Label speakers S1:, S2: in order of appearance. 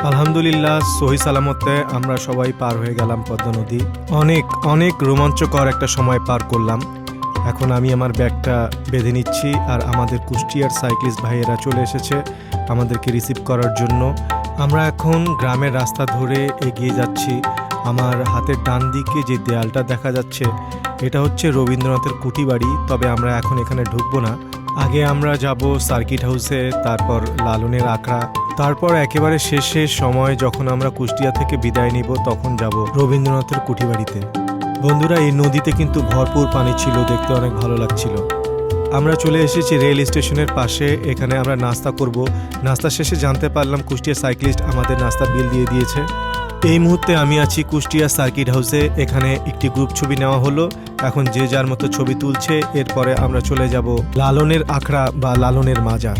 S1: আলহামদুলিল্লাহ সহি সালামতে আমরা সবাই পার হয়ে গেলাম পদ্মা নদী। অনেক অনেক রোমাঞ্চকর একটা সময় পার করলাম। এখন আমি আমার ব্যাগটা বেঁধে নিচ্ছি, আর আমাদের কুষ্টিয়ার সাইক্লিস্ট ভাইয়েরা চলে এসেছে আমাদেরকে রিসিভ করার জন্য। আমরা এখন গ্রামের রাস্তা ধরে এগিয়ে যাচ্ছি। আমার হাতের ডান দিকে যে দেয়ালটা দেখা যাচ্ছে এটা হচ্ছে রবীন্দ্রনাথের কুটি বাড়ি, তবে আমরা এখন এখানে ঢুকবো না। আগে আমরা যাব সার্কিট হাউসে, তারপর লালনের আখড়া, তারপর একেবারে শেষে সময় যখন আমরা কুষ্টিয়া থেকে বিদায় নিব তখন যাব রবীন্দ্রনাথের কুটি বাড়িতে। বন্ধুরা, এই নদীতে কিন্তু ভরপুর পানি ছিল, দেখতে অনেক ভালো লাগছিল। আমরা চলে এসেছি রেল স্টেশনের পাশে। এখানে আমরা নাস্তা করব। নাস্তা শেষে জানতে পারলাম কুষ্টিয়া সাইক্লিস্ট আমাদের নাস্তা বিল দিয়ে দিয়েছে। এই মুহূর্তে আমি আছি কুষ্টিয়া সার্কিট হাউসে। এখানে একটি গ্রুপ ছবি নেওয়া হলো। এখন যে যার মতো ছবি তুলছে। এরপরে আমরা চলে যাব লালনের আখড়া বা লালনের মাজার।